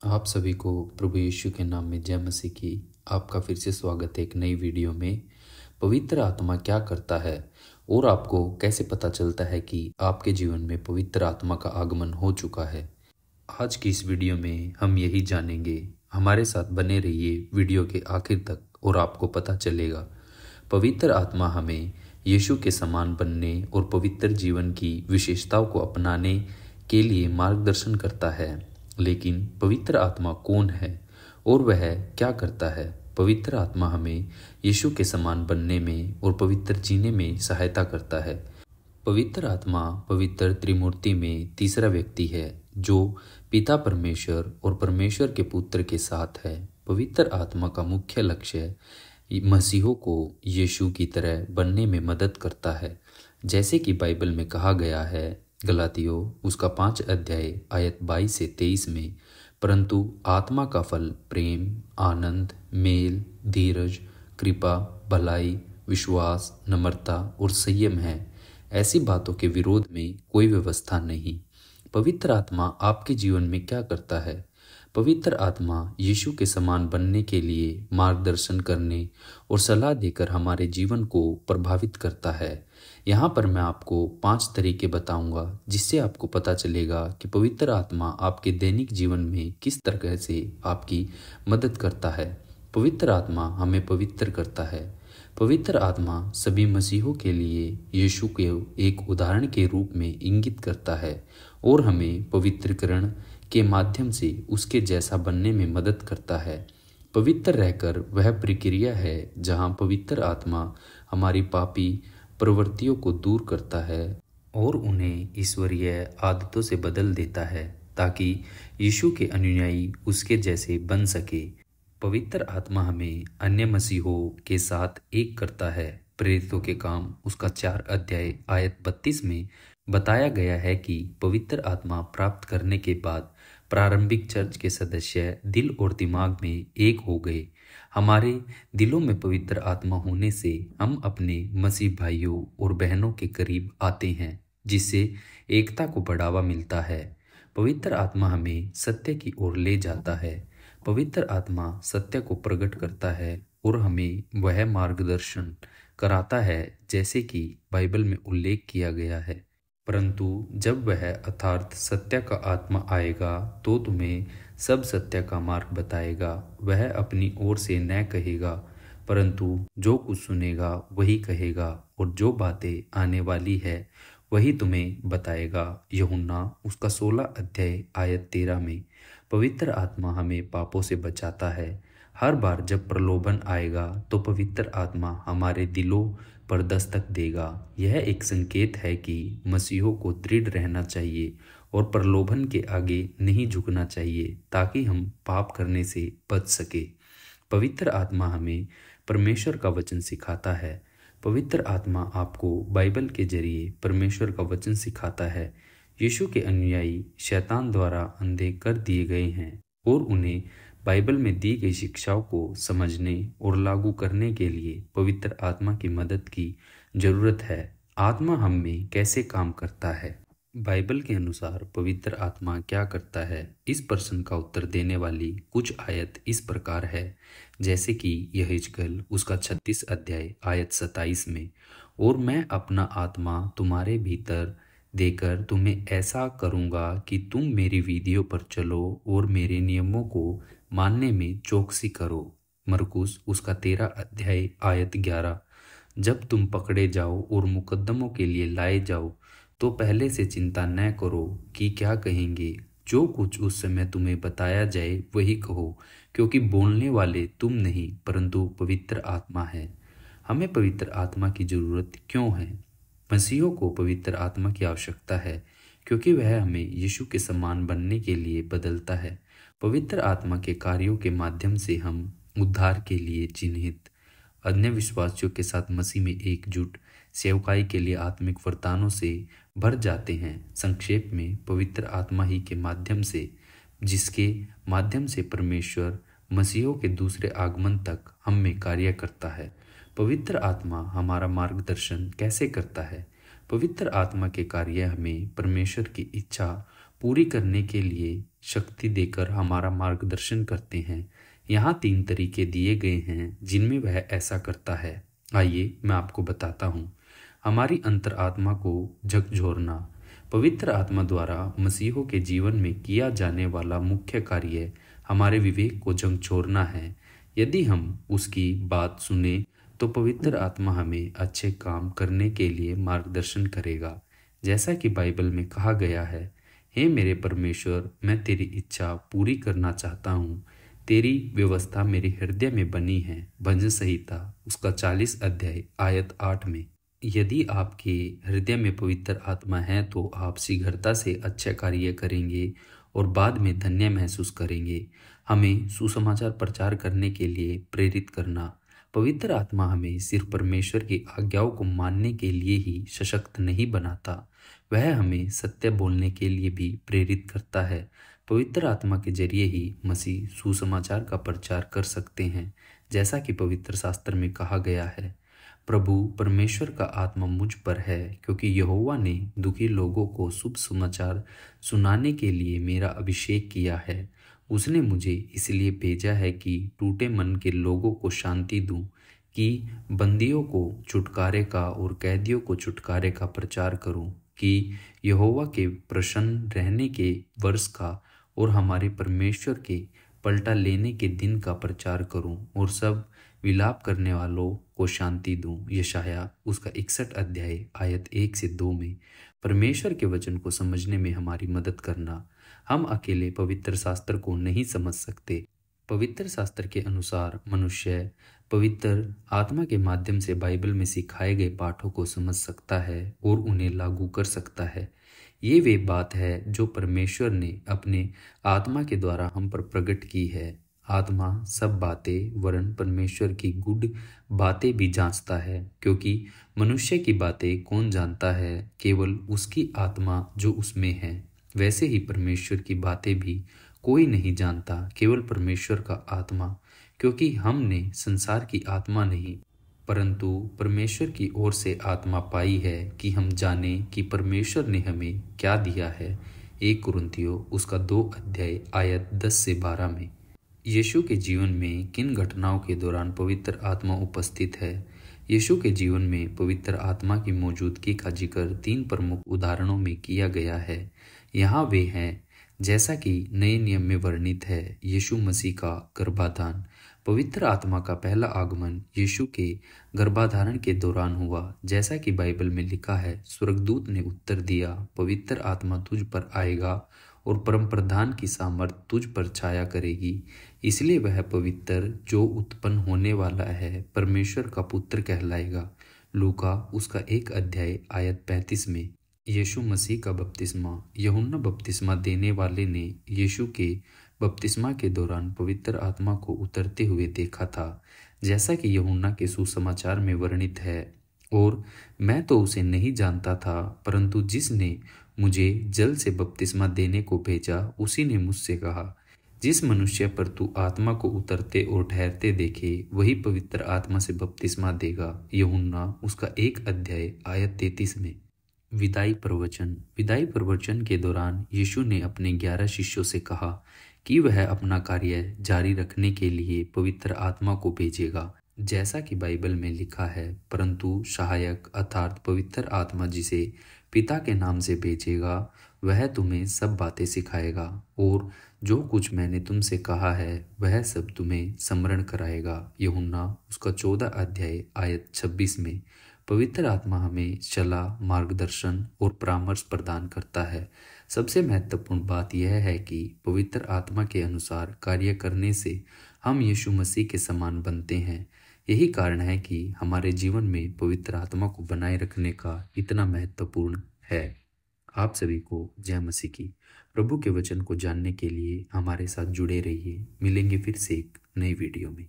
आप सभी को प्रभु यीशु के नाम में जय मसीह की। आपका फिर से स्वागत है एक नई वीडियो में। पवित्र आत्मा क्या करता है और आपको कैसे पता चलता है कि आपके जीवन में पवित्र आत्मा का आगमन हो चुका है। आज की इस वीडियो में हम यही जानेंगे। हमारे साथ बने रहिए वीडियो के आखिर तक और आपको पता चलेगा पवित्र आत्मा हमें यीशु के समान बनने और पवित्र जीवन की विशेषताओं को अपनाने के लिए मार्गदर्शन करता है। लेकिन पवित्र आत्मा कौन है और वह क्या करता है? पवित्र आत्मा हमें यीशु के समान बनने में और पवित्र जीने में सहायता करता है। पवित्र आत्मा पवित्र त्रिमूर्ति में तीसरा व्यक्ति है जो पिता परमेश्वर और परमेश्वर के पुत्र के साथ है। पवित्र आत्मा का मुख्य लक्ष्य मसीहों को यीशु की तरह बनने में मदद करता है, जैसे कि बाइबल में कहा गया है गलातियों उसका 5 अध्याय आयत 22 से 23 में। परंतु आत्मा का फल प्रेम, आनंद, मेल, धीरज, कृपा, भलाई, विश्वास, नम्रता और संयम है। ऐसी बातों के विरोध में कोई व्यवस्था नहीं। पवित्र आत्मा आपके जीवन में क्या करता है? पवित्र आत्मा यीशु के समान बनने के लिए मार्गदर्शन करने और सलाह देकर हमारे जीवन को प्रभावित करता है। यहाँ पर मैं आपको 5 तरीके बताऊंगा जिससे आपको पता चलेगा कि पवित्र आत्मा आपके दैनिक जीवन में किस तरह से आपकी मदद करता है। पवित्र आत्मा हमें पवित्र करता है। पवित्र आत्मा सभी मसीहों के लिए यीशु के एक उदाहरण के रूप में इंगित करता है और हमें पवित्रीकरण के माध्यम से उसके जैसा बनने में मदद करता है। पवित्र रहकर वह प्रक्रिया है जहाँ पवित्र आत्मा हमारी पापी प्रवृत्तियों को दूर करता है और उन्हें ईश्वरीय आदतों से बदल देता है ताकि यीशु के अनुयायी उसके जैसे बन सके। पवित्र आत्मा हमें अन्य मसीहों के साथ एक करता है। प्रेरितों के काम उसका 4 अध्याय आयत 32 में बताया गया है कि पवित्र आत्मा प्राप्त करने के बाद प्रारंभिक चर्च के सदस्य दिल और दिमाग में एक हो गए। हमारे दिलों में पवित्र आत्मा होने से हम अपने मसीह भाइयों और बहनों के करीब आते हैं, जिससे एकता को बढ़ावा मिलता है। पवित्र आत्मा हमें सत्य की ओर ले जाता है। पवित्र आत्मा सत्य को प्रकट करता है और हमें वह मार्गदर्शन कराता है जैसे कि बाइबल में उल्लेख किया गया है। परंतु जब वह अर्थात सत्य का आत्मा आएगा तो तुम्हें सब सत्य का मार्ग बताएगा। वह अपनी ओर से न कहेगा, परंतु जो कुछ सुनेगा वही कहेगा और जो बातें आने वाली है वही तुम्हें बताएगा। यूहन्ना उसका 16 अध्याय आयत 13 में। पवित्र आत्मा हमें पापों से बचाता है। हर बार जब प्रलोभन आएगा तो पवित्र आत्मा हमारे दिलों पर दस्तक देगा। यह एक संकेत है कि मसीहों को दृढ़ रहना चाहिए और प्रलोभन के आगे नहीं झुकना चाहिए ताकि हम पाप करने से बच सके। पवित्र आत्मा हमें परमेश्वर का वचन सिखाता है। पवित्र आत्मा आपको बाइबल के जरिए परमेश्वर का वचन सिखाता है। यीशु के अनुयायी शैतान द्वारा अंधे कर दिए गए हैं और उन्हें बाइबल में दी गई शिक्षाओं को समझने और लागू करने के लिए पवित्र आत्मा की मदद की जरूरत है। आत्मा हम में कैसे काम करता है? बाइबल के अनुसार पवित्र आत्मा क्या करता है? इस प्रश्न का उत्तर देने वाली कुछ आयत इस प्रकार है, जैसे कि यहेजकेल उसका 36 अध्याय आयत 27 में, और मैं अपना आत्मा तुम्हारे भीतर देकर तुम्हें ऐसा करूँगा कि तुम मेरी विधियों पर चलो और मेरे नियमों को मानने में चौकसी करो। मरकुस उसका 13 अध्याय आयत 11। जब तुम पकड़े जाओ और मुकद्दमों के लिए लाए जाओ तो पहले से चिंता न करो कि क्या कहेंगे। जो कुछ उस समय तुम्हें बताया जाए वही कहो, क्योंकि बोलने वाले तुम नहीं परंतु पवित्र आत्मा है। हमें पवित्र आत्मा की जरूरत क्यों है? मसीहों को पवित्र आत्मा की आवश्यकता है क्योंकि वह हमें यीशु के समान बनने के लिए बदलता है। पवित्र आत्मा के कार्यों के माध्यम से हम उद्धार के लिए चिन्हित, अन्य विश्वासियों के साथ मसीह में एकजुट, सेवकाई के लिए आत्मिक वरदानों से भर जाते हैं। संक्षेप में पवित्र आत्मा ही के माध्यम से, जिसके माध्यम से परमेश्वर मसीहों के दूसरे आगमन तक हम में कार्य करता है। पवित्र आत्मा हमारा मार्गदर्शन कैसे करता है? पवित्र आत्मा के कार्य हमें परमेश्वर की इच्छा पूरी करने के लिए शक्ति देकर हमारा मार्गदर्शन करते हैं। यहाँ 3 तरीके दिए गए हैं जिनमें वह ऐसा करता है। आइए मैं आपको बताता हूँ। हमारी अंतरात्मा को झकझोरना। पवित्र आत्मा द्वारा मसीहों के जीवन में किया जाने वाला मुख्य कार्य हमारे विवेक को झकझोरना है। यदि हम उसकी बात सुने तो पवित्र आत्मा हमें अच्छे काम करने के लिए मार्गदर्शन करेगा। जैसा कि बाइबल में कहा गया है, हे मेरे परमेश्वर, मैं तेरी इच्छा पूरी करना चाहता हूँ। तेरी व्यवस्था मेरे हृदय में बनी है। भजन संहिता उसका 40 अध्याय आयत 8 में। यदि आपके हृदय में पवित्र आत्मा है तो आप शीघ्रता से अच्छे कार्य करेंगे और बाद में धन्य महसूस करेंगे। हमें सुसमाचार प्रचार करने के लिए प्रेरित करना। पवित्र आत्मा हमें सिर्फ परमेश्वर की आज्ञाओं को मानने के लिए ही सशक्त नहीं बनाता, वह हमें सत्य बोलने के लिए भी प्रेरित करता है। पवित्र आत्मा के जरिए ही मसीह सुसमाचार का प्रचार कर सकते हैं। जैसा कि पवित्र शास्त्र में कहा गया है, प्रभु परमेश्वर का आत्मा मुझ पर है, क्योंकि यहोवा ने दुखी लोगों को शुभ समाचार सुनाने के लिए मेरा अभिषेक किया है। उसने मुझे इसलिए भेजा है कि टूटे मन के लोगों को शांति दूं, कि बंदियों को छुटकारे का और कैदियों को छुटकारे का प्रचार करूं, कि यहोवा के प्रसन्न रहने के वर्ष का और हमारे परमेश्वर के पलटा लेने के दिन का प्रचार करूं, और सब विलाप करने वालों को शांति दूं। यशाया उसका 61 अध्याय आयत 1 से 2 में। परमेश्वर के वचन को समझने में हमारी मदद करना। हम अकेले पवित्र शास्त्र को नहीं समझ सकते। पवित्र शास्त्र के अनुसार मनुष्य पवित्र आत्मा के माध्यम से बाइबल में सिखाए गए पाठों को समझ सकता है और उन्हें लागू कर सकता है। ये वे बात है जो परमेश्वर ने अपने आत्मा के द्वारा हम पर प्रकट की है। आत्मा सब बातें वरन परमेश्वर की गूढ़ बातें भी जांचता है, क्योंकि मनुष्य की बातें कौन जानता है, केवल उसकी आत्मा जो उसमें है। वैसे ही परमेश्वर की बातें भी कोई नहीं जानता, केवल परमेश्वर का आत्मा, क्योंकि हमने संसार की आत्मा नहीं परंतु परमेश्वर की ओर से आत्मा पाई है, कि हम जाने कि परमेश्वर ने हमें क्या दिया है। 1 कुरिन्थियों उसका 2 अध्याय आयत 10 से 12 में। यीशु के जीवन में किन घटनाओं के दौरान पवित्र आत्मा उपस्थित है? यीशु के जीवन में पवित्र आत्मा की मौजूदगी का जिक्र 3 प्रमुख उदाहरणों में किया गया है। यहाँ वे हैं जैसा कि नए नियम में वर्णित है। यीशु मसीह का गर्भाधान। पवित्र आत्मा का पहला आगमन यीशु के गर्भाधारण के दौरान हुआ। जैसा कि बाइबल में लिखा है, स्वर्गदूत ने उत्तर दिया, पवित्र आत्मा तुझ पर आएगा और परम प्रधान की सामर्थ तुझ पर छाया करेगी, इसलिए वह पवित्र जो उत्पन्न होने वाला है परमेश्वर का पुत्र कहलाएगा। लूका उसका 1 अध्याय आयत 35 में। यीशु मसीह का बपतिस्मा। यूहन्ना बपतिस्मा देने वाले ने यीशु के बपतिस्मा के दौरान पवित्र आत्मा को उतरते हुए देखा था, जैसा कि यूहन्ना के सुसमाचार में वर्णित है। और मैं तो उसे नहीं जानता था, परंतु जिसने मुझे जल से बपतिस्मा देने को भेजा उसी ने मुझसे कहा, जिस मनुष्य पर तू आत्मा को उतरते और ठहरते देखे वही पवित्र आत्मा से बपतिस्मा देगा। यूहन्ना उसका 1 अध्याय आयत 33 में। विदाई प्रवचन। विदाई प्रवचन के दौरान यीशु ने अपने 11 शिष्यों से कहा कि वह अपना कार्य जारी रखने के लिए पवित्र आत्मा को भेजेगा, जैसा कि बाइबल में लिखा है, परंतु सहायक अर्थात पवित्र आत्मा जिसे पिता के नाम से भेजेगा वह तुम्हें सब बातें सिखाएगा और जो कुछ मैंने तुमसे कहा है वह सब तुम्हें स्मरण कराएगा। यूहन्ना उसका 14 अध्याय आयत 26 में। पवित्र आत्मा हमें सलाह, मार्गदर्शन और परामर्श प्रदान करता है। सबसे महत्वपूर्ण बात यह है कि पवित्र आत्मा के अनुसार कार्य करने से हम यीशु मसीह के समान बनते हैं। यही कारण है कि हमारे जीवन में पवित्र आत्मा को बनाए रखने का इतना महत्वपूर्ण है। आप सभी को जय मसीह की। प्रभु के वचन को जानने के लिए हमारे साथ जुड़े रहिए। मिलेंगे फिर से एक नई वीडियो में।